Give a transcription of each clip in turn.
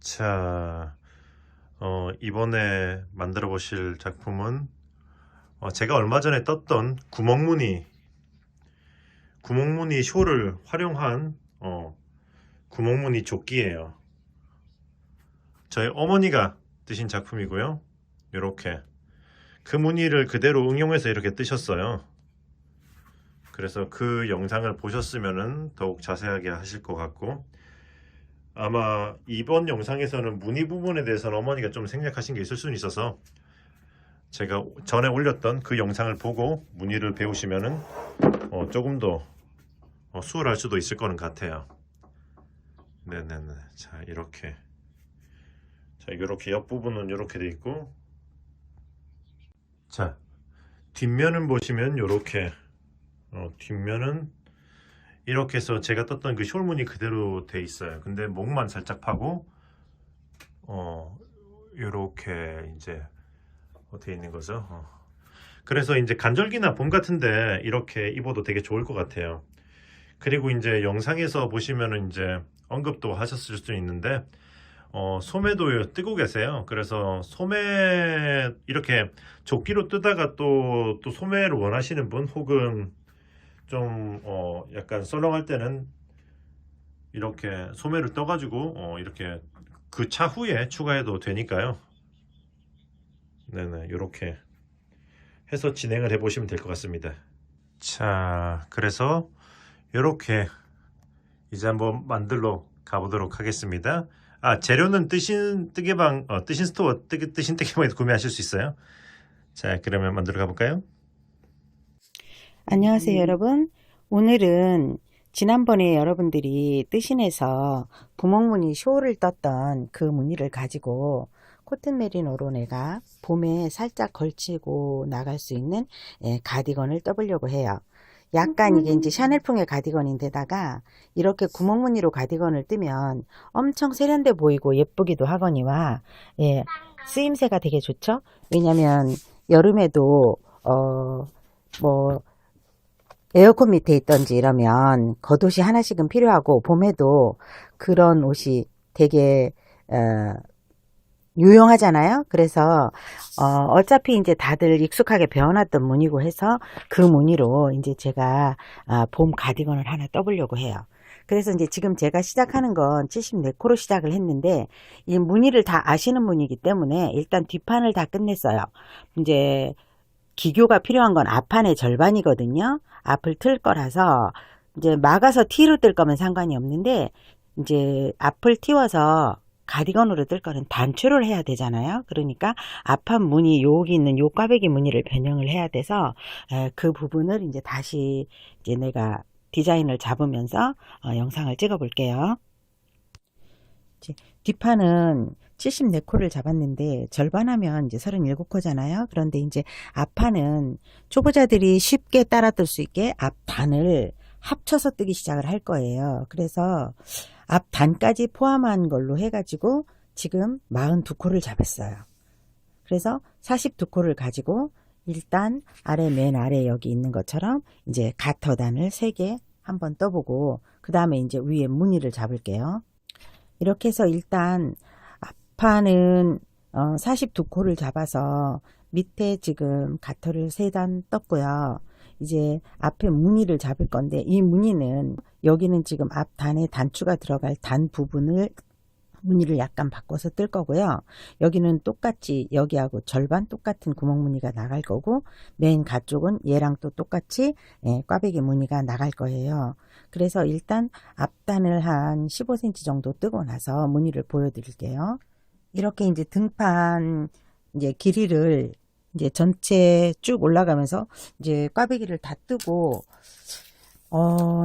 자, 이번에 만들어 보실 작품은 제가 얼마 전에 떴던 구멍무늬 쇼를 활용한 구멍무늬 조끼예요. 저희 어머니가 뜨신 작품이고요. 이렇게 그 무늬를 그대로 응용해서 이렇게 뜨셨어요. 그래서 그 영상을 보셨으면 더욱 자세하게 하실 것 같고, 아마 이번 영상에서는 무늬 부분에 대해서는 어머니가 좀 생략하신 게 있을 수는 있어서 제가 전에 올렸던 그 영상을 보고 무늬를 배우시면은 조금 더 수월할 수도 있을 거는 같아요. 네네네. 자, 이렇게 옆부분은 이렇게 돼 있고, 자, 뒷면은 보시면 이렇게 뒷면은 이렇게 해서 제가 떴던 그 숄무늬 그대로 돼 있어요. 근데 목만 살짝 파고 이렇게 이제 돼 있는 거죠. 그래서 이제 간절기나 봄 같은데 이렇게 입어도 되게 좋을 것 같아요. 그리고 이제 영상에서 보시면은 이제 언급도 하셨을 수 있는데 소매도 뜨고 계세요. 그래서 소매 이렇게 조끼로 뜨다가 또 소매를 원하시는 분, 혹은 좀 약간 썰렁할 때는 이렇게 소매를 떠가지고 이렇게 그 차후에 추가해도 되니까요. 네네, 이렇게 해서 진행을 해 보시면 될 것 같습니다. 자, 그래서 이렇게 이제 한번 만들러 가보도록 하겠습니다. 재료는 뜨신 스토어 뜨신 뜨개방에서 구매하실 수 있어요. 자, 그러면 만들어 가볼까요? 안녕하세요, 여러분. 오늘은 지난번에 여러분들이 뜨신에서 구멍무늬 쇼를 떴던 그 무늬를 가지고 코튼 메리노로 내가 봄에 살짝 걸치고 나갈 수 있는 가디건을 떠보려고 해요. 약간 이게 이제 샤넬풍의 가디건인데다가 이렇게 구멍무늬로 가디건을 뜨면 엄청 세련돼 보이고 예쁘기도 하거니와 쓰임새가 되게 좋죠. 왜냐면 여름에도 뭐 에어컨 밑에 있던지 이러면 겉옷이 하나씩은 필요하고, 봄에도 그런 옷이 되게 유용하잖아요. 그래서 어차피 이제 다들 익숙하게 배워놨던 무늬고 해서 그 무늬로 이제 제가 봄 가디건을 하나 떠보려고 해요. 그래서 이제 지금 제가 시작하는 건 74코로 시작을 했는데, 이 무늬를 다 아시는 무늬이기 때문에 일단 뒷판을 다 끝냈어요. 이제 기교가 필요한 건 앞판의 절반이거든요. 앞을 틀 거라서 이제 막아서 T로 뜰 거면 상관이 없는데, 이제 앞을 틔워서 가디건으로 뜰 거는 단추를 해야 되잖아요. 그러니까 앞판 무늬, 여기 있는 요 꽈배기 무늬를 변형을 해야 돼서 그 부분을 이제 다시 이제 내가 디자인을 잡으면서 영상을 찍어 볼게요. 뒷판은 74코를 잡았는데 절반하면 이제 37코잖아요. 그런데 이제 앞판은 초보자들이 쉽게 따라 뜰 수 있게 앞단을 합쳐서 뜨기 시작을 할 거예요. 그래서 앞단까지 포함한 걸로 해가지고 지금 42코를 잡았어요. 그래서 42코를 가지고 일단 맨 아래 여기 있는 것처럼 이제 가터단을 3개 한번 떠보고, 그 다음에 이제 위에 무늬를 잡을게요. 이렇게 해서 일단 앞판은 42코를 잡아서 밑에 지금 가터를 3단 떴고요. 이제 앞에 무늬를 잡을 건데, 이 무늬는 여기는 지금 앞단에 단추가 들어갈 단 부분을 무늬를 약간 바꿔서 뜰 거고요. 여기는 똑같이 여기하고 절반 똑같은 구멍 무늬가 나갈 거고, 맨 가쪽은 얘랑 또 똑같이 꽈배기 무늬가 나갈 거예요. 그래서 일단 앞단을 한 15cm 정도 뜨고 나서 무늬를 보여드릴게요. 이렇게 이제 등판 이제 길이를 이제 전체 쭉 올라가면서 이제 꽈배기를 다 뜨고,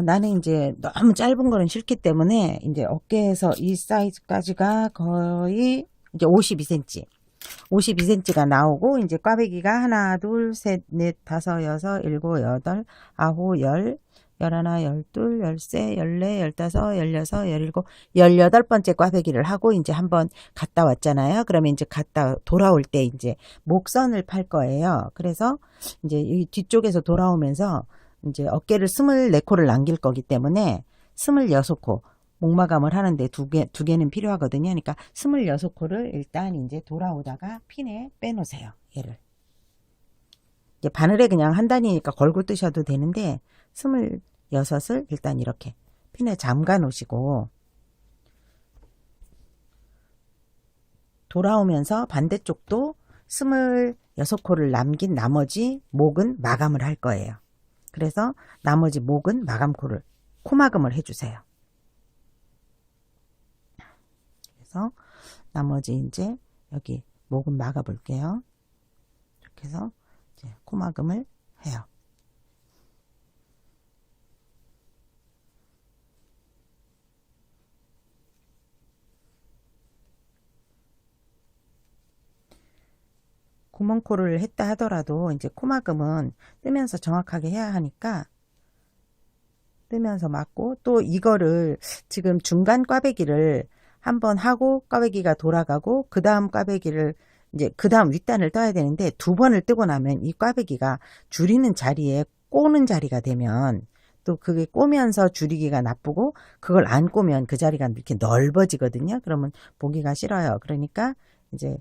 나는 이제 너무 짧은 거는 싫기 때문에 이제 어깨에서 이 사이즈까지가 거의 이제 52cm가 나오고, 이제 꽈배기가 하나, 둘, 셋, 넷, 다섯, 여섯, 일곱, 여덟, 아홉, 열, 열하나, 열둘, 열세, 열네, 열다섯, 열여섯, 열일곱, 18번째 꽈배기를 하고 이제 한번 갔다 왔잖아요. 그러면 이제 갔다 돌아올 때 이제 목선을 팔 거예요. 그래서 이제 이 뒤쪽에서 돌아오면서 이제 어깨를 24코를 남길 거기 때문에 26코, 목마감을 하는데 두 개는 필요하거든요. 그러니까 26코를 일단 이제 돌아오다가 핀에 빼놓으세요. 얘를. 이제 바늘에 그냥 한 단이니까 걸고 뜨셔도 되는데 26을 일단 이렇게 핀에 잠가 놓으시고 돌아오면서 반대쪽도 26코를 남긴 나머지 목은 마감을 할 거예요. 그래서 나머지 목은 마감코를 코마금을 해주세요. 그래서 나머지 이제 여기 목은 막아 볼게요. 이렇게 해서 이제 코마금을 해요. 구멍코를 했다 하더라도 이제 코마금은 뜨면서 정확하게 해야 하니까 뜨면서 맞고, 또 이거를 지금 중간 꽈배기를 한번 하고 꽈배기가 돌아가고 그 다음 꽈배기를 이제 그 다음 윗단을 떠야 되는데 두 번을 뜨고 나면 이 꽈배기가 줄이는 자리에 꼬는 자리가 되면 또 그게 꼬면서 줄이기가 나쁘고, 그걸 안 꼬면 그 자리가 이렇게 넓어지거든요. 그러면 보기가 싫어요. 그러니까 이제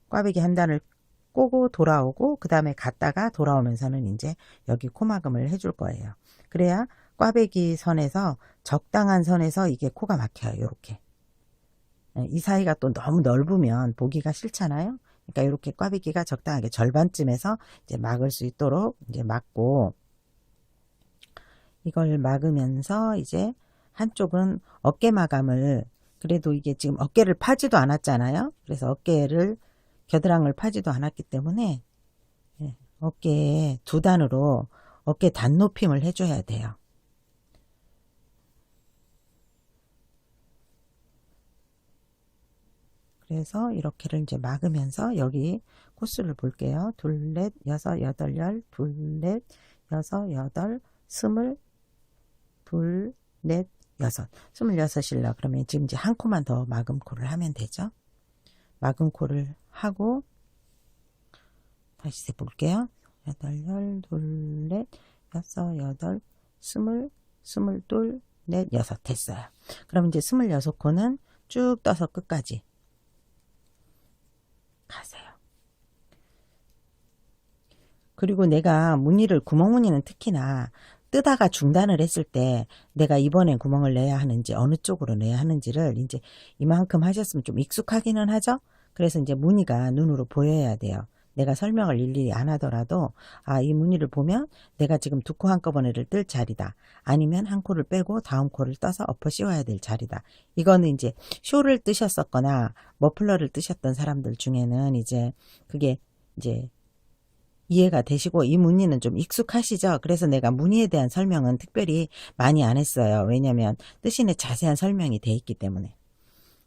꽈배기 한 단을 꼬고 돌아오고 그 다음에 갔다가 돌아오면서는 이제 여기 코마금을 해줄 거예요. 그래야 꽈배기 선에서 적당한 선에서 이게 코가 막혀요. 이렇게. 이 사이가 또 너무 넓으면 보기가 싫잖아요. 그러니까 이렇게 꽈배기가 적당하게 절반쯤에서 이제 막을 수 있도록 이제 막고, 이걸 막으면서 이제 한쪽은 어깨 마감을, 그래도 이게 지금 어깨를 파지도 않았잖아요. 그래서 어깨를 겨드랑이를 파지도 않았기 때문에 어깨에 두 단으로 어깨 단높임을 해줘야 돼요. 그래서 이렇게를 이제 막으면서 여기 코스를 볼게요. 둘, 넷, 여섯, 여덟, 열, 둘, 넷, 여섯, 여덟, 스물, 둘, 넷, 여섯. 26일러. 그러면 지금 이제 한 코만 더 마금코를 하면 되죠. 마금코를 하고 다시 세 볼게요. 여덟, 열, 둘, 넷, 여섯, 여덟, 스물, 스물둘, 넷, 여섯. 됐어요. 그럼 이제 26코는 쭉 떠서 끝까지 가세요. 그리고 내가 무늬를, 구멍무늬는 특히나 뜨다가 중단을 했을 때 내가 이번엔 구멍을 내야 하는지 어느 쪽으로 내야 하는지를 이제 이만큼 하셨으면 좀 익숙하기는 하죠. 그래서 이제 무늬가 눈으로 보여야 돼요. 내가 설명을 일일이 안 하더라도 이 무늬를 보면 내가 지금 두 코 한꺼번에를 뜰 자리다. 아니면 한 코를 빼고 다음 코를 떠서 엎어 씌워야 될 자리다. 이거는 이제 쇼를 뜨셨었거나 머플러를 뜨셨던 사람들 중에는 이제 그게 이제 이해가 되시고, 이 무늬는 좀 익숙하시죠? 그래서 내가 무늬에 대한 설명은 특별히 많이 안 했어요. 왜냐면 뜻인에 자세한 설명이 돼 있기 때문에.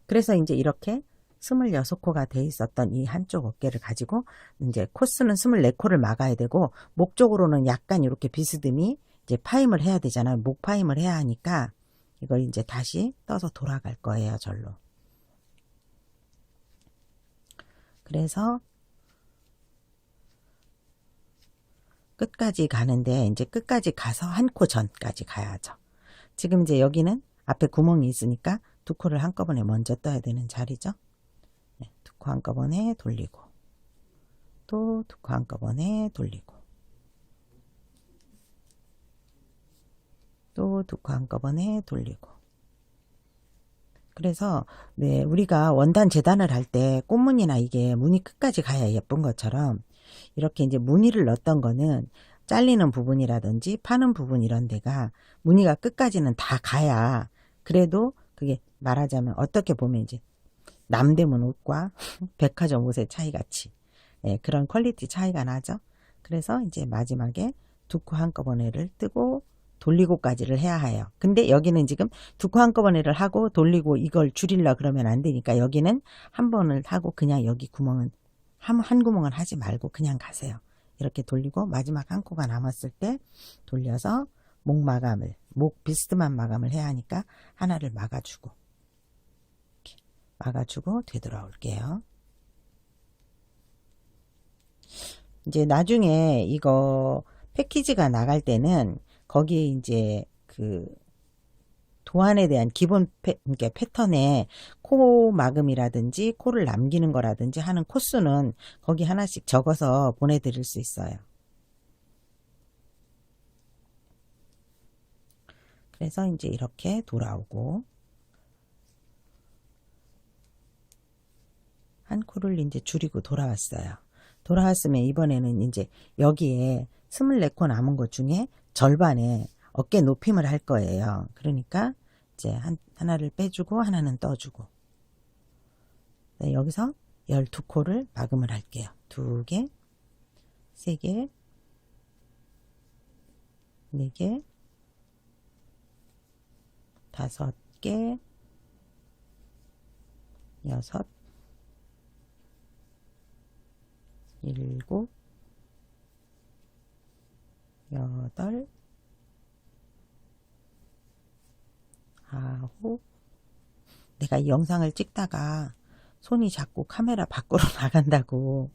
그래서 이제 이렇게 26코가 돼 있었던 이 한쪽 어깨를 가지고 이제 코스는 24코를 막아야 되고, 목 쪽으로는 약간 이렇게 비스듬히 이제 파임을 해야 되잖아요. 목 파임을 해야 하니까 이걸 이제 다시 떠서 돌아갈 거예요. 절로. 그래서 끝까지 가는데 이제 끝까지 가서 한 코 전까지 가야죠. 지금 이제 여기는 앞에 구멍이 있으니까 두 코를 한꺼번에 먼저 떠야 되는 자리죠. 두 코 한꺼번에 돌리고, 또 두 코 한꺼번에 돌리고, 또 두 코 한꺼번에 돌리고. 그래서 왜 우리가 원단 재단을 할 때 꽃무늬나 이게 무늬 끝까지 가야 예쁜 것처럼, 이렇게 이제 무늬를 넣었던 거는 잘리는 부분이라든지 파는 부분 이런 데가 무늬가 끝까지는 다 가야, 그래도 그게 말하자면 어떻게 보면 이제 남대문 옷과 백화점 옷의 차이 같이 그런 퀄리티 차이가 나죠. 그래서 이제 마지막에 두 코 한꺼번에를 뜨고 돌리고까지를 해야 해요. 근데 여기는 지금 두 코 한꺼번에를 하고 돌리고 이걸 줄이려 그러면 안 되니까 여기는 한 번을 하고 그냥 여기 구멍은 한 구멍은 하지 말고 그냥 가세요. 이렇게 돌리고 마지막 한 코가 남았을 때 돌려서 목 마감을, 목 비스듬한 마감을 해야 하니까 하나를 막아주고, 이렇게 막아주고 되돌아올게요. 이제 나중에 이거 패키지가 나갈 때는 거기에 이제 그 도안에 대한 기본 그러니까 패턴에 코 막음이라든지 코를 남기는 거라든지 하는 코스는 거기 하나씩 적어서 보내드릴 수 있어요. 그래서 이제 이렇게 돌아오고 한 코를 이제 줄이고 돌아왔어요. 돌아왔으면 이번에는 이제 여기에 24코 남은 것 중에 절반에 어깨 높임을 할 거예요. 그러니까 이제 하나를 빼주고 하나는 떠주고. 네, 여기서 12코를 막음을 할게요. 2개, 3개, 4개, 5개, 6, 7, 8, 9. 내가 이 영상을 찍다가 손이 자꾸 카메라 밖으로 나간다고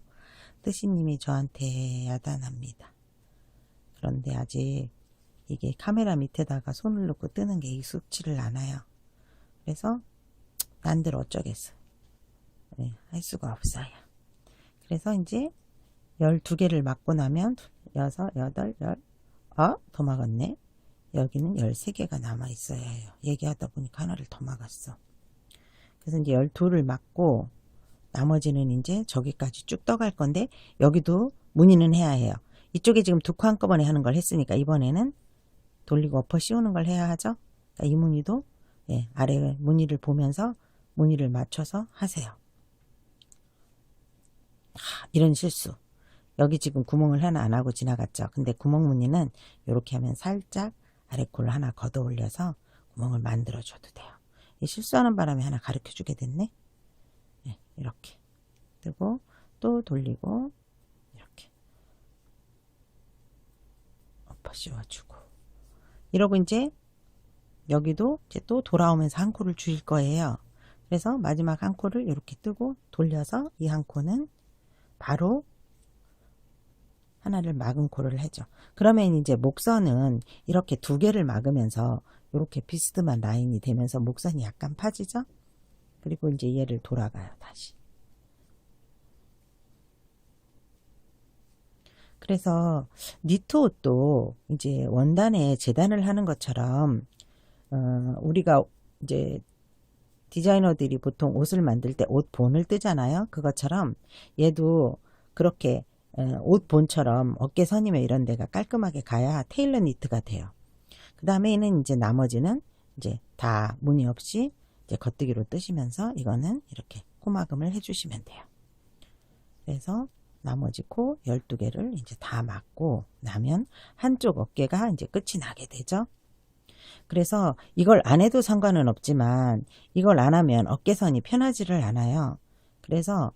뜨시님이 저한테 야단합니다. 그런데 아직 이게 카메라 밑에다가 손을 놓고 뜨는 게 익숙지를 않아요. 그래서 난들 어쩌겠어. 네, 할 수가 없어요. 그래서 이제 12개를 맞고 나면 6, 8, 10, 더 막았네. 여기는 13개가 남아 있어야 해요. 얘기하다 보니까 하나를 더 막았어. 그래서 이제 12를 맞고 나머지는 이제 저기까지 쭉 떠갈 건데 여기도 무늬는 해야 해요. 이쪽에 지금 2코 한꺼번에 하는 걸 했으니까 이번에는 돌리고 엎어 씌우는 걸 해야 하죠. 그러니까 이 무늬도 예, 아래 무늬를 보면서 무늬를 맞춰서 하세요. 이런 실수. 여기 지금 구멍을 하나 안 하고 지나갔죠. 근데 구멍 무늬는 이렇게 하면 살짝 아래 코를 하나 걷어 올려서 구멍을 만들어 줘도 돼요. 이 실수하는 바람에 하나 가르쳐 주게 됐네. 네, 이렇게 뜨고 또 돌리고 이렇게 엎어 씌워주고 이러고 이제 여기도 이제 또 돌아오면서 한 코를 줄일 거예요. 그래서 마지막 한 코를 이렇게 뜨고 돌려서 이 한 코는 바로 하나를 막은 코를 해줘. 그러면 이제 목선은 이렇게 2개를 막으면서 이렇게 비스듬한 라인이 되면서 목선이 약간 파지죠? 그리고 이제 얘를 돌아가요, 다시. 그래서 니트 옷도 이제 원단에 재단을 하는 것처럼 우리가 이제 디자이너들이 보통 옷을 만들 때 옷 본을 뜨잖아요. 그것처럼 얘도 그렇게 옷 본처럼 어깨선이며 이런 데가 깔끔하게 가야 테일러 니트가 돼요. 그 다음에는 이제 나머지는 이제 다 무늬 없이 이제 겉뜨기로 뜨시면서 이거는 이렇게 코막음을 해주시면 돼요. 그래서 나머지 코 12개를 이제 다 막고 나면 한쪽 어깨가 이제 끝이 나게 되죠. 그래서 이걸 안 해도 상관은 없지만 이걸 안 하면 어깨선이 편하지를 않아요. 그래서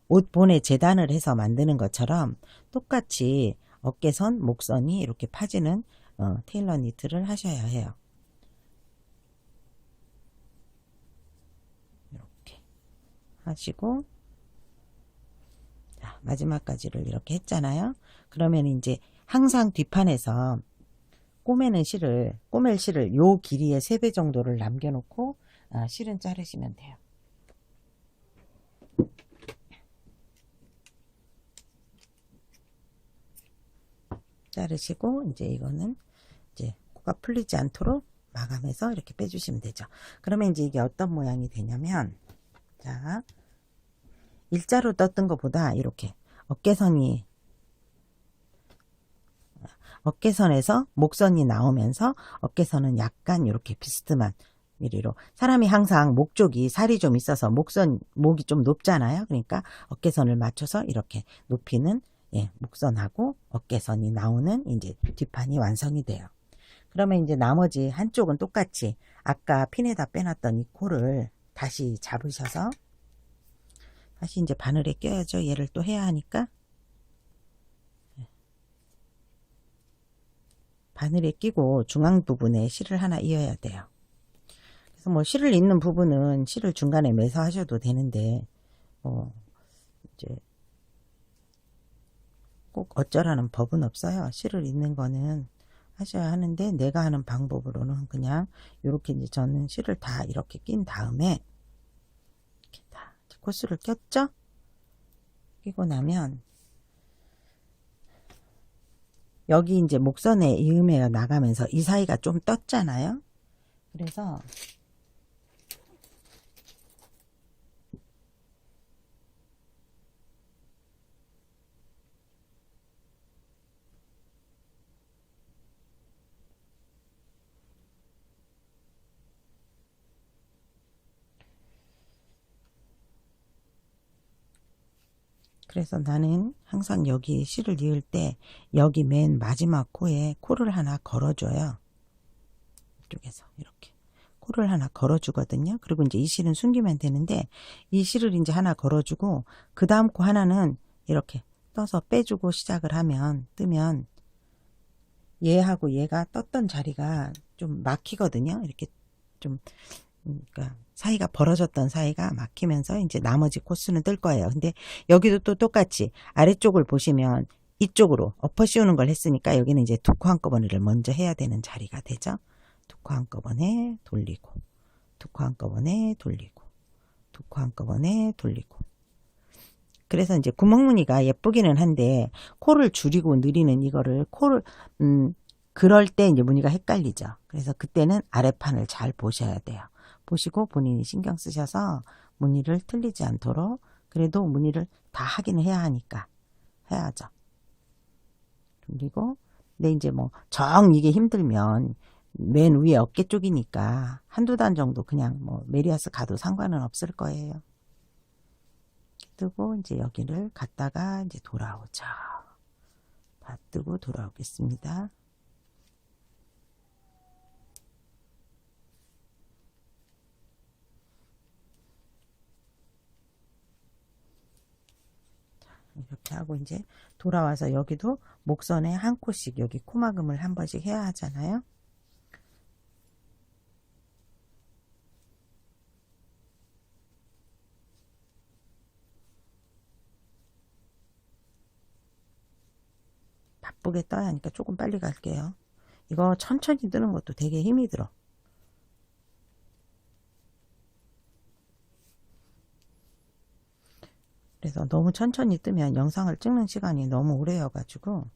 옷 본에 재단을 해서 만드는 것처럼 똑같이 어깨선, 목선이 이렇게 파지는 테일러 니트를 하셔야 해요. 이렇게 하시고 자, 마지막까지를 이렇게 했잖아요. 그러면 이제 항상 뒷판에서 꼬매는 꼬맬 실을 요 길이의 3배 정도를 남겨놓고 실은 자르시면 돼요. 자르시고 이제 이거는 이제 코가 풀리지 않도록 마감해서 이렇게 빼주시면 되죠. 그러면 이제 이게 어떤 모양이 되냐면 자 일자로 떴던 것보다 이렇게 어깨선에서 목선이 나오면서 어깨선은 약간 이렇게 비스듬한 미리로 사람이 항상 목 쪽이 살이 좀 있어서 목이 좀 높잖아요. 그러니까 어깨선을 맞춰서 이렇게 높이는 예, 목선하고 어깨선이 나오는 이제 뒷판이 완성이 돼요. 그러면 이제 나머지 한쪽은 똑같이 아까 핀에다 빼놨던 이 코를 다시 잡으셔서 다시 이제 바늘에 껴야죠. 얘를 또 해야 하니까 바늘에 끼고 중앙 부분에 실을 하나 이어야 돼요. 그래서 뭐 실을 잇는 부분은 실을 중간에 매서 하셔도 되는데 이제 꼭 어쩌라는 법은 없어요. 실을 잇는 거는 하셔야 하는데, 내가 하는 방법으로는 그냥 이렇게 이제 저는 실을 다 이렇게 낀 다음에 이렇게 다 코스를 꼈죠? 끼고 나면 여기 이제 목선에 이음매가 나가면서 이 사이가 좀 떴잖아요. 그래서 나는 항상 여기 실을 이을 때 여기 맨 마지막 코에 코를 하나 걸어줘요. 이쪽에서 이렇게 코를 하나 걸어주거든요. 그리고 이제 이 실은 숨기면 되는데, 이 실을 이제 하나 걸어주고 그 다음 코 하나는 이렇게 떠서 빼주고 시작을 하면, 뜨면 얘하고 얘가 떴던 자리가 좀 막히거든요. 이렇게 좀, 그러니까 사이가 벌어졌던 사이가 막히면서 이제 나머지 코스는 뜰 거예요. 근데 여기도 또 똑같이 아래쪽을 보시면 이쪽으로 엎어 씌우는 걸 했으니까 여기는 이제 두 코 한꺼번에를 먼저 해야 되는 자리가 되죠. 두 코 한꺼번에 돌리고, 두 코 한꺼번에 돌리고, 두 코 한꺼번에 돌리고. 그래서 이제 구멍무늬가 예쁘기는 한데, 코를 줄이고 느리는 이거를 그럴 때 이제 무늬가 헷갈리죠. 그래서 그때는 아래판을 잘 보셔야 돼요. 보시고 본인이 신경 쓰셔서 무늬를 틀리지 않도록, 그래도 무늬를 다 하기는 해야 하니까 해야죠. 그리고 근데 이제 뭐 정 이게 힘들면 맨 위에 어깨 쪽이니까 한두 단 정도 그냥 뭐 메리아스 가도 상관은 없을 거예요. 뜨고 이제 여기를 갔다가 이제 돌아오죠. 다 뜨고 돌아오겠습니다. 이렇게 하고 이제 돌아와서 여기도 목선에 한 코씩 여기 코막음을 한 번씩 해야 하잖아요. 바쁘게 떠야 하니까 조금 빨리 갈게요. 이거 천천히 뜨는 것도 되게 힘이 들어. 그래서 너무 천천히 뜨면 영상을 찍는 시간이 너무 오래여가지고,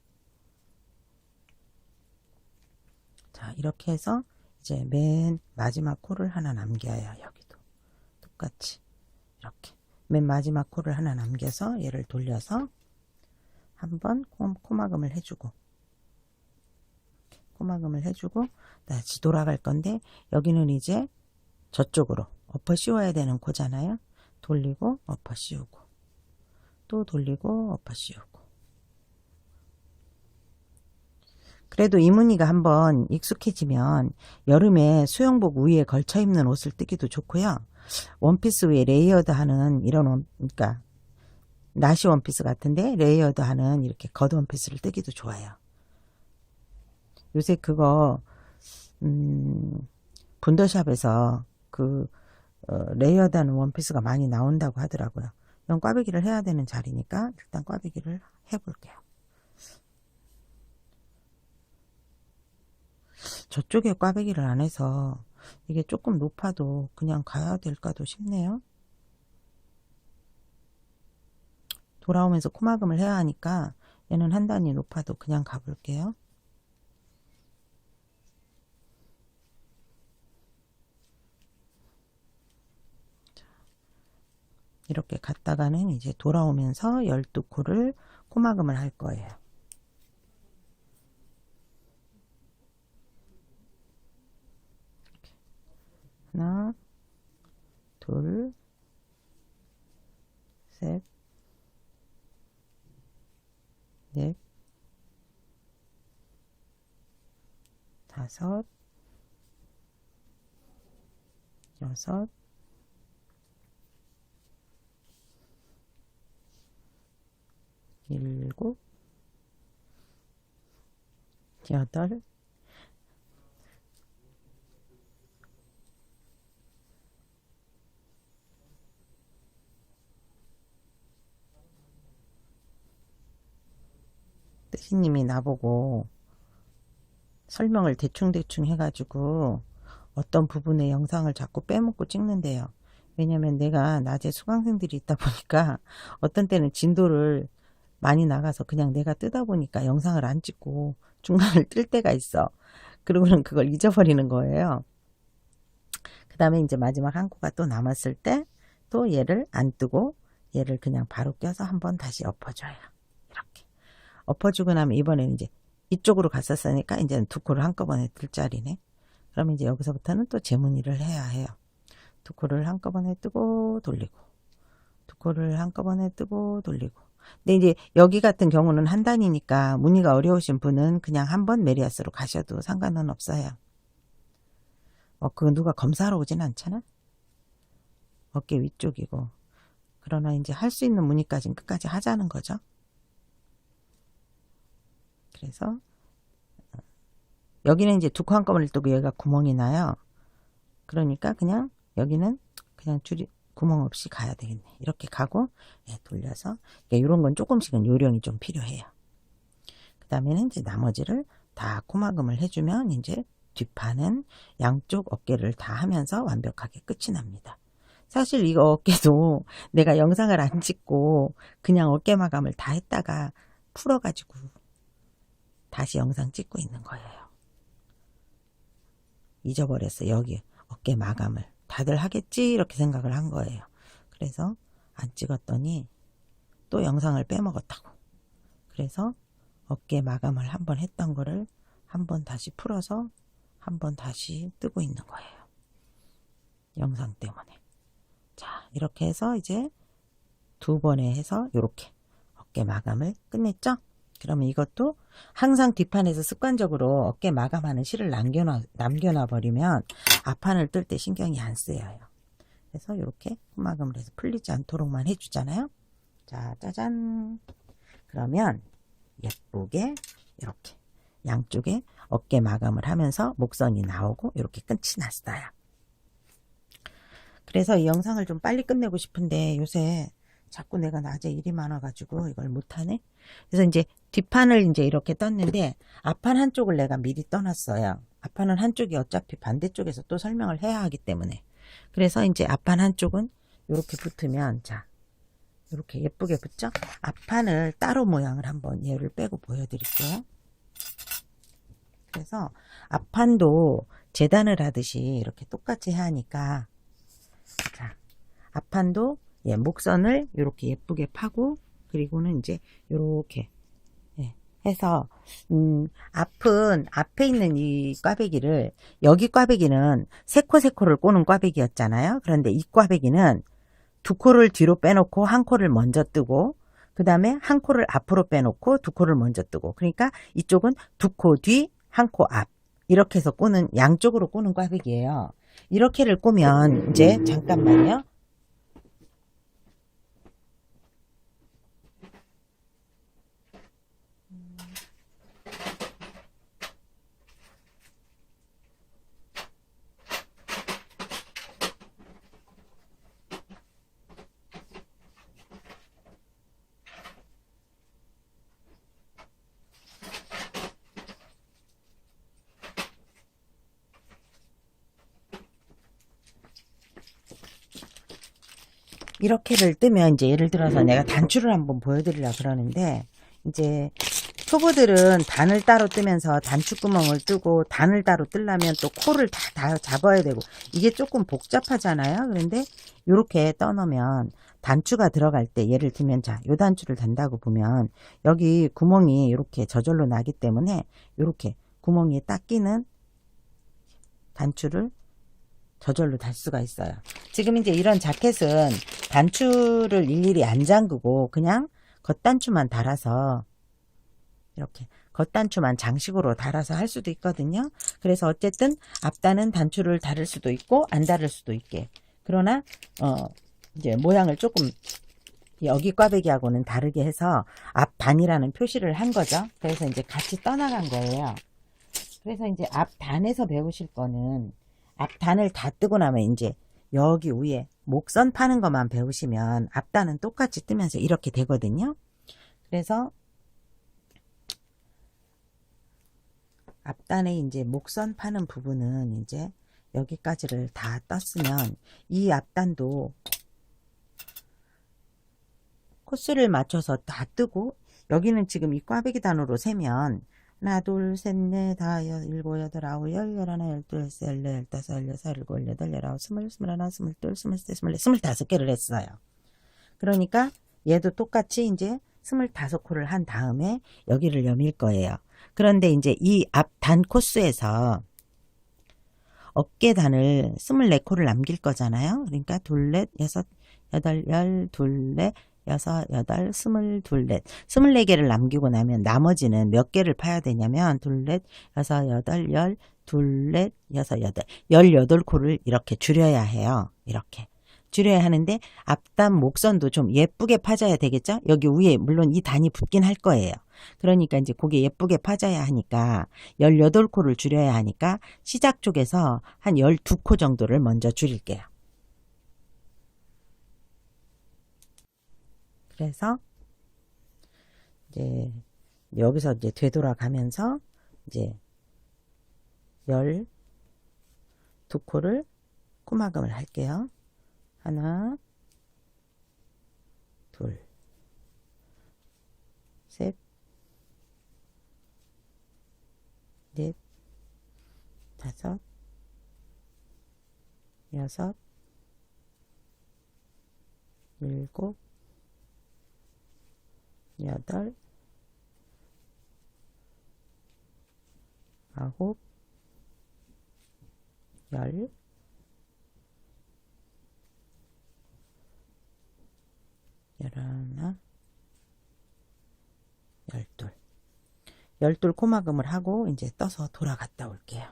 자 이렇게 해서 이제 맨 마지막 코를 하나 남겨요. 여기도 똑같이 이렇게 맨 마지막 코를 하나 남겨서 얘를 돌려서 한번 코막음을 해주고, 코막음을 해주고 다시 돌아갈 건데, 여기는 이제 저쪽으로 엎어 씌워야 되는 코잖아요. 돌리고 엎어 씌우고, 또 돌리고 엎어 씌우고. 그래도 이 무늬가 한번 익숙해지면 여름에 수영복 위에 걸쳐 입는 옷을 뜨기도 좋고요. 원피스 위에 레이어드 하는 이런 그러니까 나시 원피스 같은데 레이어드 하는 이렇게 겉 원피스를 뜨기도 좋아요. 요새 그거 분더샵에서 그 레이어드 하는 원피스가 많이 나온다고 하더라고요. 이건 꽈배기를 해야 되는 자리니까 일단 꽈배기를 해볼게요. 저쪽에 꽈배기를 안 해서 이게 조금 높아도 그냥 가야 될까도 싶네요. 돌아오면서 코막음을 해야 하니까 얘는 한 단위 높아도 그냥 가볼게요. 이렇게 갔다가는 이제 돌아오면서 12코를 코막음을 할 거예요. 하나, 둘, 셋, 넷, 다섯, 여섯, 일곱, 여덟, 뜨시님이 나보고 설명을 대충대충 해가지고 어떤 부분의 영상을 자꾸 빼먹고 찍는데요. 왜냐면 내가 낮에 수강생들이 있다 보니까 어떤 때는 진도를 많이 나가서 그냥 내가 뜨다 보니까 영상을 안 찍고 중간을 뜰 때가 있어. 그러고는 그걸 잊어버리는 거예요. 그 다음에 이제 마지막 한 코가 또 남았을 때 또 얘를 안 뜨고 얘를 그냥 바로 껴서 한번 다시 엎어줘요. 이렇게 엎어주고 나면 이번에는 이제 이쪽으로 갔었으니까 이제는 두 코를 한꺼번에 뜰 자리네. 그러면 이제 여기서부터는 또 재무늬를 해야 해요. 두 코를 한꺼번에 뜨고 돌리고, 두 코를 한꺼번에 뜨고 돌리고. 근데 이제 여기 같은 경우는 한 단이니까 무늬가 어려우신 분은 그냥 한번 메리아스로 가셔도 상관은 없어요. 그거 누가 검사하러 오진 않잖아. 어깨 위쪽이고. 그러나 이제 할 수 있는 무늬까지는 끝까지 하자는 거죠. 그래서 여기는 이제 두 코 한꺼번에 뜨고 여기가 구멍이 나요. 그러니까 그냥 여기는 그냥 줄이 구멍 없이 가야 되겠네. 이렇게 가고 돌려서 이런 건 조금씩은 요령이 좀 필요해요. 그 다음에는 이제 나머지를 다 코막음을 해주면 이제 뒷판은 양쪽 어깨를 다 하면서 완벽하게 끝이 납니다. 사실 이거 어깨도 내가 영상을 안 찍고 그냥 어깨 마감을 다 했다가 풀어가지고 다시 영상 찍고 있는 거예요. 잊어버렸어요. 여기 어깨 마감을. 다들 하겠지 이렇게 생각을 한 거예요. 그래서 안 찍었더니 또 영상을 빼먹었다고. 그래서 어깨 마감을 한번 했던 거를 한번 다시 풀어서 한번 다시 뜨고 있는 거예요. 영상 때문에. 자, 이렇게 해서 이제 두 번에 해서 이렇게 어깨 마감을 끝냈죠? 그러면 이것도 항상 뒷판에서 습관적으로 어깨 마감하는 실을 남겨놔 버리면 앞판을 뜰 때 신경이 안 쓰여요. 그래서 이렇게 마감을 해서 풀리지 않도록만 해주잖아요. 자, 짜잔. 그러면 예쁘게 이렇게 양쪽에 어깨 마감을 하면서 목선이 나오고 이렇게 끝이 났어요. 그래서 이 영상을 좀 빨리 끝내고 싶은데 요새 자꾸 내가 낮에 일이 많아가지고 이걸 못하네. 그래서 이제 뒷판을 이제 이렇게 떴는데 앞판 한쪽을 내가 미리 떠놨어요. 앞판은 한쪽이 어차피 반대쪽에서 또 설명을 해야 하기 때문에. 그래서 이제 앞판 한쪽은 이렇게 붙으면 자 이렇게 예쁘게 붙죠. 앞판을 따로 모양을 한번 얘를 빼고 보여드릴게요. 그래서 앞판도 재단을 하듯이 이렇게 똑같이 해야 하니까 자 앞판도 목선을 이렇게 예쁘게 파고 그리고는 이제 이렇게 해서 앞에 있는 이 꽈배기를 여기 꽈배기는 세 코를 꼬는 꽈배기였잖아요. 그런데 이 꽈배기는 두 코를 뒤로 빼놓고 한 코를 먼저 뜨고 그 다음에 한 코를 앞으로 빼놓고 두 코를 먼저 뜨고 그러니까 이쪽은 두 코 뒤, 한 코 앞 이렇게 해서 꼬는 양쪽으로 꼬는 꽈배기예요. 이렇게를 꼬면 이제 잠깐만요. 이렇게를 뜨면 이제 예를 들어서 내가 단추를 한번 보여드리려고 그러는데 이제 초보들은 단을 따로 뜨면서 단추구멍을 뜨고 단을 따로 뜨려면 또 코를 다 잡아야 되고 이게 조금 복잡하잖아요. 그런데 이렇게 떠놓으면 단추가 들어갈 때 예를 들면 자, 요 단추를 단다고 보면 여기 구멍이 이렇게 저절로 나기 때문에 이렇게 구멍이 딱 끼는 단추를 저절로 달 수가 있어요. 지금 이제 이런 자켓은 단추를 일일이 안 잠그고 그냥 겉단추만 달아서 이렇게 겉단추만 장식으로 달아서 할 수도 있거든요. 그래서 어쨌든 앞단은 단추를 달을 수도 있고 안 달을 수도 있게. 그러나 이제 모양을 조금 여기 꽈배기하고는 다르게 해서 앞단이라는 표시를 한 거죠. 그래서 이제 같이 떠나간 거예요. 그래서 이제 앞단에서 배우실 거는 앞단을 다 뜨고 나면 이제 여기 위에 목선 파는 것만 배우시면 앞단은 똑같이 뜨면서 이렇게 되거든요. 그래서 앞단에 이제 목선 파는 부분은 이제 여기까지를 다 떴으면 이 앞단도 코스를 맞춰서 다 뜨고, 여기는 지금 이 꽈배기 단으로 세면 하나 둘 셋 넷 다 일곱 여덟 아홉 열 열하나 열둘 열셋 열넷 열다섯 열여섯 일곱 열여덟 열아홉 스물 스물하나 스물둘 스물셋 스물넷 스물다섯 개를 했어요. 그러니까 얘도 똑같이 이제 25코를 한 다음에 여기를 여밀 거예요. 그런데 이제 이 앞 단 코스에서 어깨단을 24코를 남길 거잖아요. 그러니까 둘, 넷, 여섯, 여덟, 열, 둘, 넷, 여섯, 여덟, 스물, 둘, 넷. 24개를 남기고 나면 나머지는 몇 개를 파야 되냐면 둘, 넷, 여섯, 여덟, 열, 둘, 넷, 여섯, 여덟. 18코를 이렇게 줄여야 해요. 이렇게. 줄여야 하는데 앞단 목선도 좀 예쁘게 파져야 되겠죠? 여기 위에 물론 이 단이 붙긴 할 거예요. 그러니까 이제 그게 예쁘게 파져야 하니까 18코를 줄여야 하니까 시작 쪽에서 한 12코 정도를 먼저 줄일게요. 그래서 이제 여기서 이제 되돌아가면서 이제 12코를 코막음을 할게요. 하나, 둘, 셋, 넷, 다섯, 여섯, 일곱, 여덟, 아홉, 열, 열하나, 열둘. 12 코막음을 하고 이제 떠서 돌아갔다 올게요.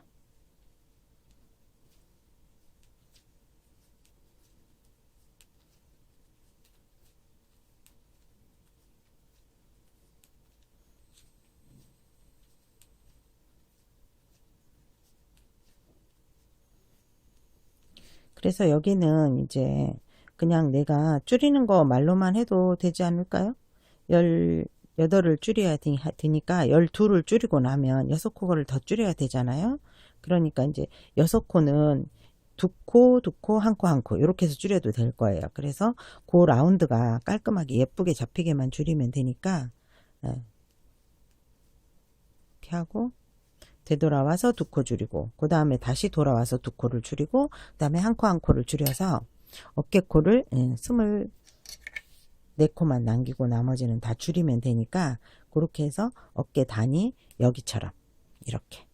그래서 여기는 이제 그냥 내가 줄이는 거 말로만 해도 되지 않을까요? 18을 줄여야 되니까 12를 줄이고 나면 6코를 더 줄여야 되잖아요. 그러니까 이제 6코는 2코, 2코, 1코, 1코 이렇게 해서 줄여도 될 거예요. 그래서 그 라운드가 깔끔하게 예쁘게 잡히게만 줄이면 되니까 이렇게 하고 되돌아와서 2코 줄이고 그 다음에 다시 돌아와서 2코를 줄이고 그 다음에 1코 1코를 줄여서 어깨코를 24코만 남기고 나머지는 다 줄이면 되니까 그렇게 해서 어깨 단이 여기처럼 이렇게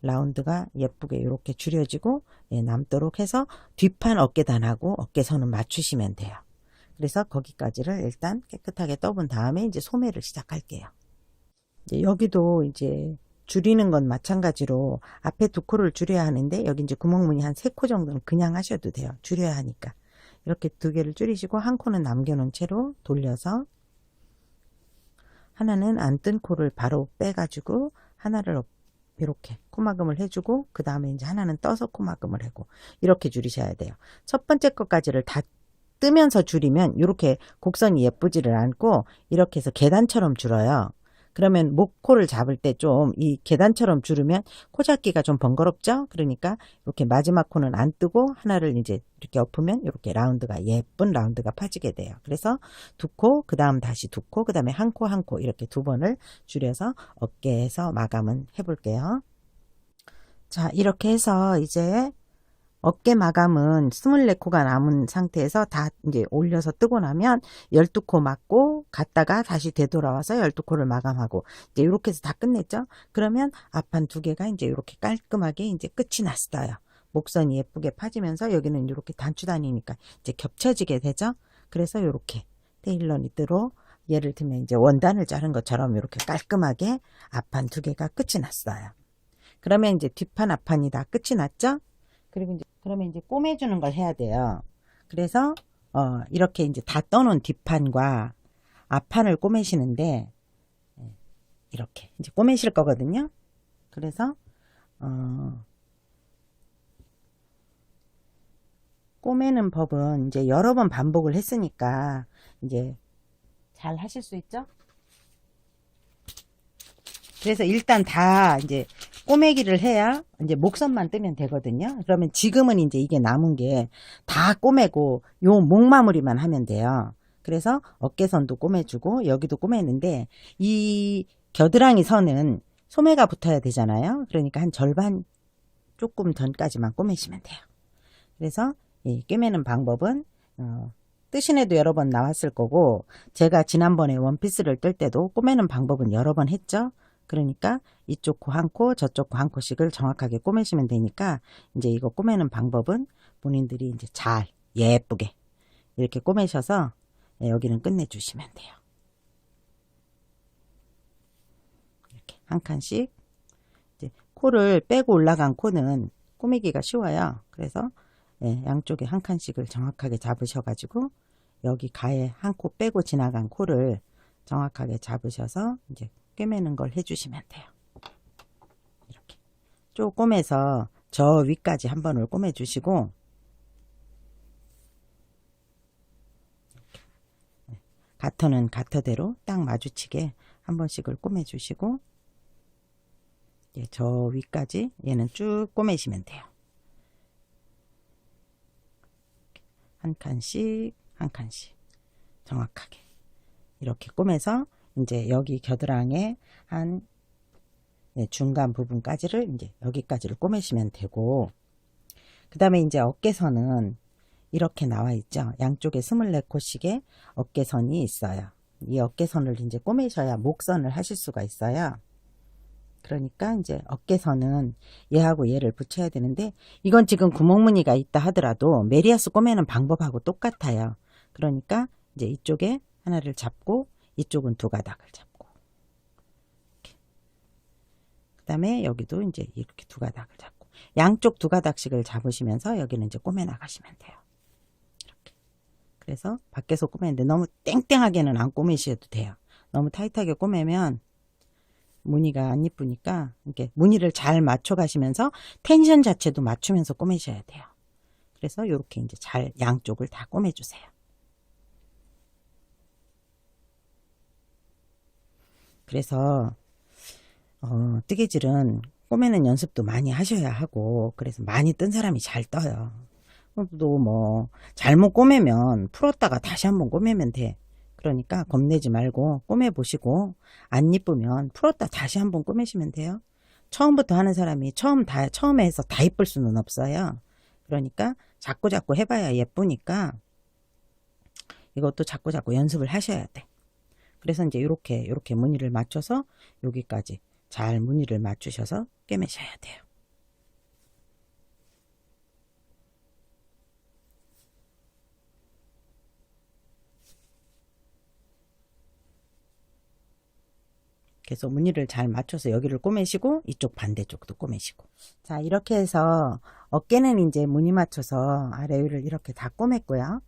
라운드가 예쁘게 이렇게 줄여지고 남도록 해서 뒷판 어깨단하고 어깨선은 맞추시면 돼요. 그래서 거기까지를 일단 깨끗하게 떠본 다음에 이제 소매를 시작할게요. 여기도 이제 줄이는 건 마찬가지로 앞에 2코를 줄여야 하는데 여기 이제 구멍무늬 한 3코 정도는 그냥 하셔도 돼요. 줄여야 하니까. 이렇게 2개를 줄이시고 1코는 남겨놓은 채로 돌려서 하나는 안 뜬 코를 바로 빼가지고 하나를 이렇게 코막음을 해주고 그 다음에 이제 하나는 떠서 코막음을 하고 이렇게 줄이셔야 돼요. 첫 번째 것까지를 다 뜨면서 줄이면 이렇게 곡선이 예쁘지를 않고 이렇게 해서 계단처럼 줄어요. 그러면 목코를 잡을 때 좀 이 계단처럼 줄으면 코 잡기가 좀 번거롭죠? 그러니까 이렇게 마지막 코는 안 뜨고 하나를 이제 이렇게 엎으면 이렇게 라운드가 예쁜 라운드가 파지게 돼요. 그래서 2코, 그 다음 다시 2코, 그 다음에 1코, 1코 이렇게 2번을 줄여서 어깨에서 마감은 해볼게요. 자, 이렇게 해서 이제 어깨 마감은 24코가 남은 상태에서 다 이제 올려서 뜨고 나면 12코 맞고 갔다가 다시 되돌아와서 12코를 마감하고 이제 이렇게 해서 다 끝냈죠. 그러면 앞판 2개가 이제 이렇게 깔끔하게 이제 끝이 났어요. 목선이 예쁘게 파지면서 여기는 이렇게 단추단이니까 이제 겹쳐지게 되죠. 그래서 이렇게 테일러 니트로 예를 들면 이제 원단을 자른 것처럼 이렇게 깔끔하게 앞판 2개가 끝이 났어요. 그러면 이제 뒷판 앞판이 다 끝이 났죠. 그리고 이제 그러면 이제 꼬매주는 걸 해야 돼요. 그래서 이렇게 이제 다 떠놓은 뒷판과 앞판을 꼬매시는데 이렇게 이제 꼬매실 거거든요. 그래서 꼬매는 법은 이제 여러 번 반복을 했으니까 이제 잘 하실 수 있죠? 그래서 일단 다 이제 꼬매기를 해야 이제 목선만 뜨면 되거든요. 그러면 지금은 이제 이게 남은 게 다 꼬매고 요 목마무리만 하면 돼요. 그래서 어깨선도 꼬매주고 여기도 꼬매는데 이 겨드랑이 선은 소매가 붙어야 되잖아요. 그러니까 한 절반 조금 전까지만 꼬매시면 돼요. 그래서 이 꿰매는 방법은 뜨신 애도 여러 번 나왔을 거고 제가 지난번에 원피스를 뜰 때도 꼬매는 방법은 여러 번 했죠. 그러니까 이쪽 코 한 코, 저쪽 코 한 코씩을 정확하게 꼬매시면 되니까 이제 이거 꼬매는 방법은 본인들이 이제 잘 예쁘게 이렇게 꼬매셔서 여기는 끝내주시면 돼요. 이렇게 한 칸씩 이제 코를 빼고 올라간 코는 꼬매기가 쉬워요. 그래서 양쪽에 한 칸씩을 정확하게 잡으셔가지고 여기 가에 한 코 빼고 지나간 코를 정확하게 잡으셔서 이제 꿰매는 걸 해주시면 돼요. 이렇게 쭉 꼬매서 저 위까지 한 번을 꼬매주시고 가터는 가터대로 딱 마주치게 한 번씩을 꼬매주시고 저 위까지 얘는 쭉 꼬매시면 돼요. 한 칸씩 한 칸씩 정확하게 이렇게 꼬매서 이제 여기 겨드랑이의 한 중간 부분까지를 이제 여기까지를 꼬매시면 되고 그 다음에 이제 어깨선은 이렇게 나와 있죠. 양쪽에 24코씩의 어깨선이 있어요. 이 어깨선을 이제 꼬매셔야 목선을 하실 수가 있어요. 그러니까 이제 어깨선은 얘하고 얘를 붙여야 되는데 이건 지금 구멍무늬가 있다 하더라도 메리아스 꼬매는 방법하고 똑같아요. 그러니까 이제 이쪽에 하나를 잡고 이쪽은 두 가닥을 잡고 그 다음에 여기도 이제 이렇게 두 가닥을 잡고 양쪽 두 가닥씩을 잡으시면서 여기는 이제 꼬매 나가시면 돼요. 이렇게. 그래서 밖에서 꼬매는데 너무 땡땡하게는 안 꼬매셔도 돼요. 너무 타이트하게 꼬매면 무늬가 안 이쁘니까 이렇게 무늬를 잘 맞춰 가시면서 텐션 자체도 맞추면서 꼬매셔야 돼요. 그래서 이렇게 이제 잘 양쪽을 다 꼬매 주세요. 그래서 뜨개질은 꼬매는 연습도 많이 하셔야 하고 그래서 많이 뜬 사람이 잘 떠요. 또 뭐 잘못 꼬매면 풀었다가 다시 한번 꼬매면 돼. 그러니까 겁내지 말고 꼬매 보시고 안 이쁘면 풀었다 다시 한번 꼬매시면 돼요. 처음부터 하는 사람이 처음에 해서 다 이쁠 수는 없어요. 그러니까 자꾸 해봐야 예쁘니까 이것도 자꾸 연습을 하셔야 돼. 그래서 이제 이렇게 무늬를 맞춰서 여기까지 잘 무늬를 맞추셔서 꿰매셔야 돼요. 그래서 무늬를 잘 맞춰서 여기를 꼬매시고 이쪽 반대쪽도 꼬매시고 자 이렇게 해서 어깨는 이제 무늬 맞춰서 아래 위를 이렇게 다 꼬맸고요.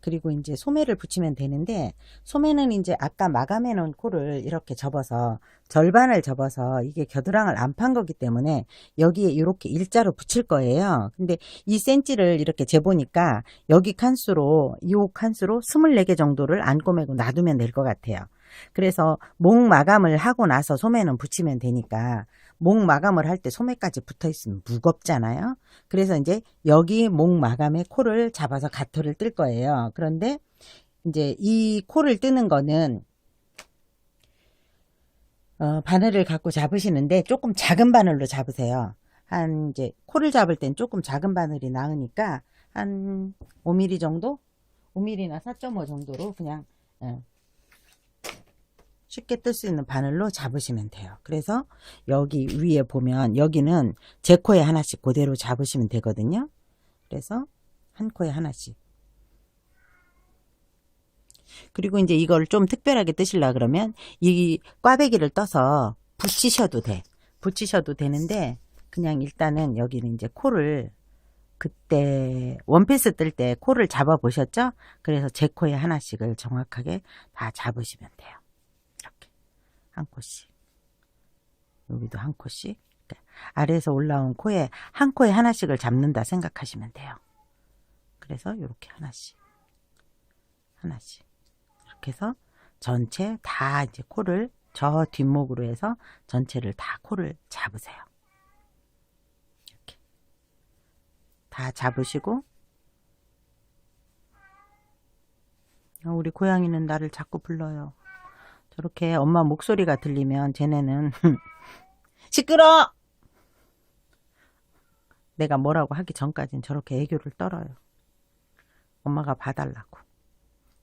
그리고 이제 소매를 붙이면 되는데 소매는 이제 아까 마감해 놓은 코를 이렇게 접어서 절반을 접어서 이게 겨드랑이를 안 판 거기 때문에 여기에 이렇게 일자로 붙일 거예요. 근데 2cm를 이렇게 재보니까 여기 칸수로 이 칸수로 24개 정도를 안 꼬매고 놔두면 될 것 같아요. 그래서 목 마감을 하고 나서 소매는 붙이면 되니까 목 마감을 할 때 소매까지 붙어 있으면 무겁잖아요. 그래서 이제 여기 목 마감에 코를 잡아서 가터를 뜰 거예요. 그런데 이제 이 코를 뜨는 거는 바늘을 갖고 잡으시는데 조금 작은 바늘로 잡으세요. 한 이제 코를 잡을 땐 조금 작은 바늘이 나으니까 한 5mm 정도? 5mm나 4.5 정도로 그냥 쉽게 뜰 수 있는 바늘로 잡으시면 돼요. 그래서 여기 위에 보면 여기는 제 코에 하나씩 그대로 잡으시면 되거든요. 그래서 한 코에 하나씩. 그리고 이제 이걸 좀 특별하게 뜨시려 그러면 이 꽈배기를 떠서 붙이셔도 돼. 붙이셔도 되는데 그냥 일단은 여기는 이제 코를 그때 원피스 뜰 때 코를 잡아 보셨죠? 그래서 제 코에 하나씩을 정확하게 다 잡으시면 돼요. 한 코씩 여기도 한 코씩 아래에서 올라온 코에 한 코에 하나씩을 잡는다 생각하시면 돼요. 그래서 이렇게 하나씩 이렇게 해서 전체 다 이제 코를 저 뒷목으로 해서 전체를 다 코를 잡으세요. 이렇게 다 잡으시고, 우리 고양이는 나를 자꾸 불러요. 저렇게 엄마 목소리가 들리면 쟤네는 시끄러! 내가 뭐라고 하기 전까지는 저렇게 애교를 떨어요. 엄마가 봐달라고.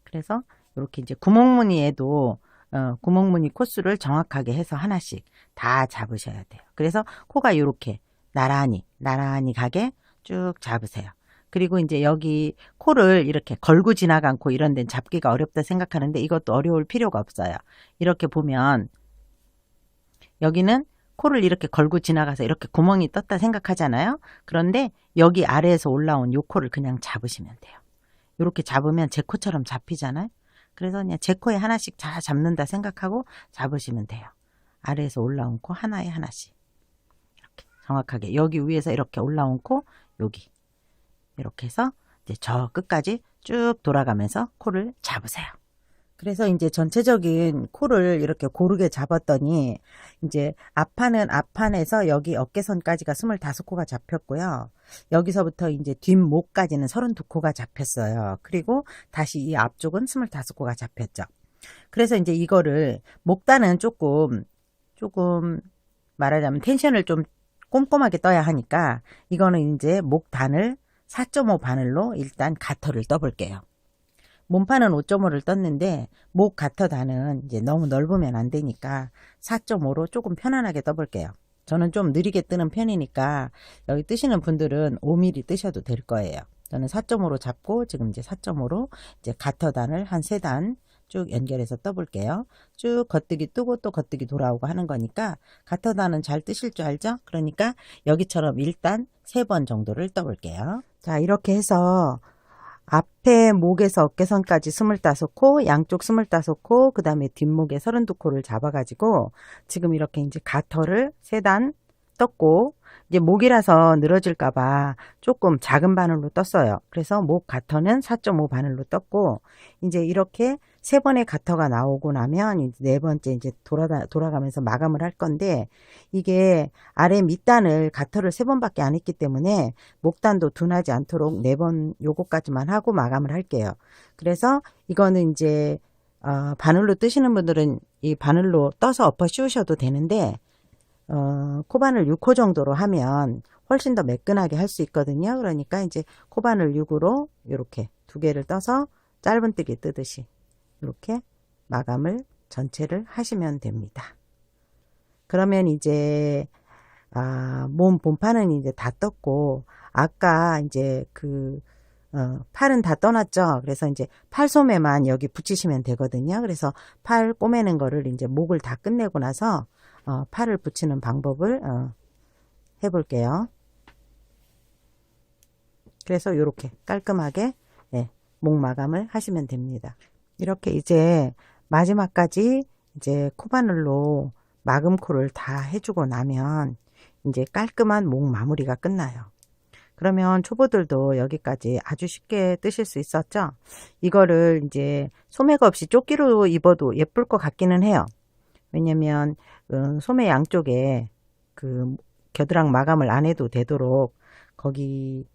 그래서 이렇게 이제 구멍무늬에도 구멍무늬 코스를 정확하게 해서 하나씩 다 잡으셔야 돼요. 그래서 코가 이렇게 나란히 가게 쭉 잡으세요. 그리고 이제 여기 코를 이렇게 걸고 지나간 코 이런 데는 잡기가 어렵다 생각하는데 이것도 어려울 필요가 없어요. 이렇게 보면 여기는 코를 이렇게 걸고 지나가서 이렇게 구멍이 떴다 생각하잖아요. 그런데 여기 아래에서 올라온 요 코를 그냥 잡으시면 돼요. 이렇게 잡으면 제 코처럼 잡히잖아요. 그래서 그냥 제 코에 하나씩 다 잡는다 생각하고 잡으시면 돼요. 아래에서 올라온 코 하나에 하나씩 이렇게 정확하게 여기 위에서 이렇게 올라온 코 여기 이렇게 해서 이제 저 끝까지 쭉 돌아가면서 코를 잡으세요. 그래서 이제 전체적인 코를 이렇게 고르게 잡았더니 이제 앞판은 앞판에서 여기 어깨선까지가 25코가 잡혔고요. 여기서부터 이제 뒷목까지는 32코가 잡혔어요. 그리고 다시 이 앞쪽은 25코가 잡혔죠. 그래서 이제 이거를 목단은 조금 말하자면 텐션을 좀 꼼꼼하게 떠야 하니까 이거는 이제 목단을 4.5 바늘로 일단 가터를 떠볼게요. 몸판은 5.5를 떴는데 목 가터단은 이제 너무 넓으면 안 되니까 4.5로 조금 편안하게 떠볼게요. 저는 좀 느리게 뜨는 편이니까 여기 뜨시는 분들은 5mm 뜨셔도 될 거예요. 저는 4.5로 잡고 지금 이제 4.5로 이제 가터단을 한 3단 쭉 연결해서 떠볼게요. 쭉 겉뜨기 뜨고 또 겉뜨기 돌아오고 하는 거니까 가터단은 잘 뜨실 줄 알죠? 그러니까 여기처럼 일단 3번 정도를 떠볼게요. 자, 이렇게 해서 앞에 목에서 어깨선까지 25코, 양쪽 25코, 그 다음에 뒷목에 32코를 잡아가지고 지금 이렇게 이제 가터를 3단 떴고, 이제 목이라서 늘어질까봐 조금 작은 바늘로 떴어요. 그래서 목 가터는 4.5 바늘로 떴고, 이제 이렇게 3번의 가터가 나오고 나면 이제 4번째 이제 돌아가면서 마감을 할 건데, 이게 아래 밑단을 가터를 3번밖에 안 했기 때문에 목단도 둔하지 않도록 4번 요거까지만 하고 마감을 할게요. 그래서 이거는 이제 바늘로 뜨시는 분들은 이 바늘로 떠서 엎어 씌우셔도 되는데, 코바늘 6호 정도로 하면 훨씬 더 매끈하게 할 수 있거든요. 그러니까 이제 코바늘 6으로 이렇게 2개를 떠서 짧은뜨기 뜨듯이 이렇게 마감을 전체를 하시면 됩니다. 그러면 이제 몸 본판은 이제 다 떴고, 아까 이제 팔은 다 떠났죠. 그래서 이제 팔소매만 여기 붙이시면 되거든요. 그래서 팔 꼬매는 거를 이제 목을 다 끝내고 나서 팔을 붙이는 방법을 해볼게요. 그래서 이렇게 깔끔하게 목 마감을 하시면 됩니다. 이렇게 이제 마지막까지 이제 코바늘로 마금코를 다 해주고 나면 이제 깔끔한 목 마무리가 끝나요. 그러면 초보들도 여기까지 아주 쉽게 뜨실 수 있었죠. 이거를 이제 소매가 없이 조끼로 입어도 예쁠 것 같기는 해요. 왜냐면 소매 양쪽에 그 겨드랑 마감을 안 해도 되도록 거기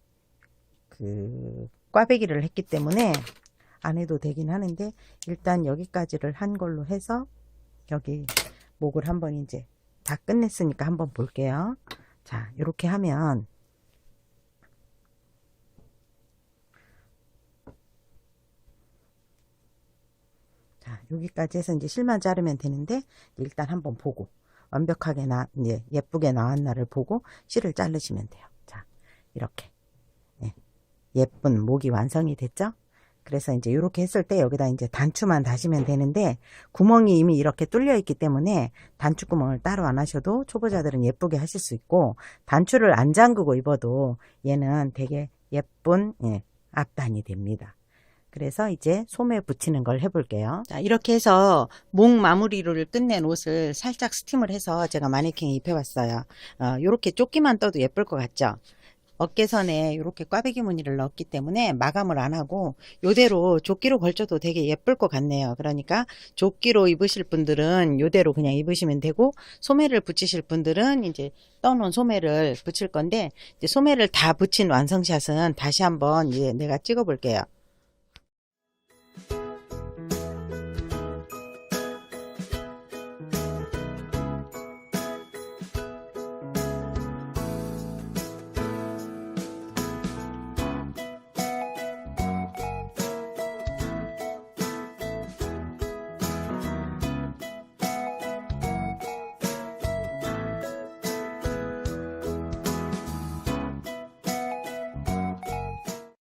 꽈배기를 했기 때문에 안 해도 되긴 하는데, 일단 여기까지를 한 걸로 해서 여기 목을 한번 이제 다 끝냈으니까 한번 볼게요. 자, 이렇게 하면 자, 여기까지 해서 이제 실만 자르면 되는데, 일단 한번 보고 완벽하게 이제 예쁘게 나왔나를 보고 실을 자르시면 돼요. 자, 이렇게 예쁜 목이 완성이 됐죠? 그래서 이제 이렇게 했을 때 여기다 이제 단추만 다시면 되는데, 구멍이 이미 이렇게 뚫려 있기 때문에 단추 구멍을 따로 안 하셔도 초보자들은 예쁘게 하실 수 있고, 단추를 안 잠그고 입어도 얘는 되게 예쁜 앞단이 됩니다. 그래서 이제 소매 붙이는 걸 해볼게요. 자, 이렇게 해서 목 마무리를 끝낸 옷을 살짝 스팀을 해서 제가 마네킹에 입혀봤어요. 이렇게 조끼만 떠도 예쁠 것 같죠? 어깨선에 이렇게 꽈배기 무늬를 넣었기 때문에 마감을 안 하고 요대로 조끼로 걸쳐도 되게 예쁠 것 같네요. 그러니까 조끼로 입으실 분들은 요대로 그냥 입으시면 되고, 소매를 붙이실 분들은 이제 떠놓은 소매를 붙일 건데, 이제 소매를 다 붙인 완성샷은 다시 한번 이제 내가 찍어 볼게요.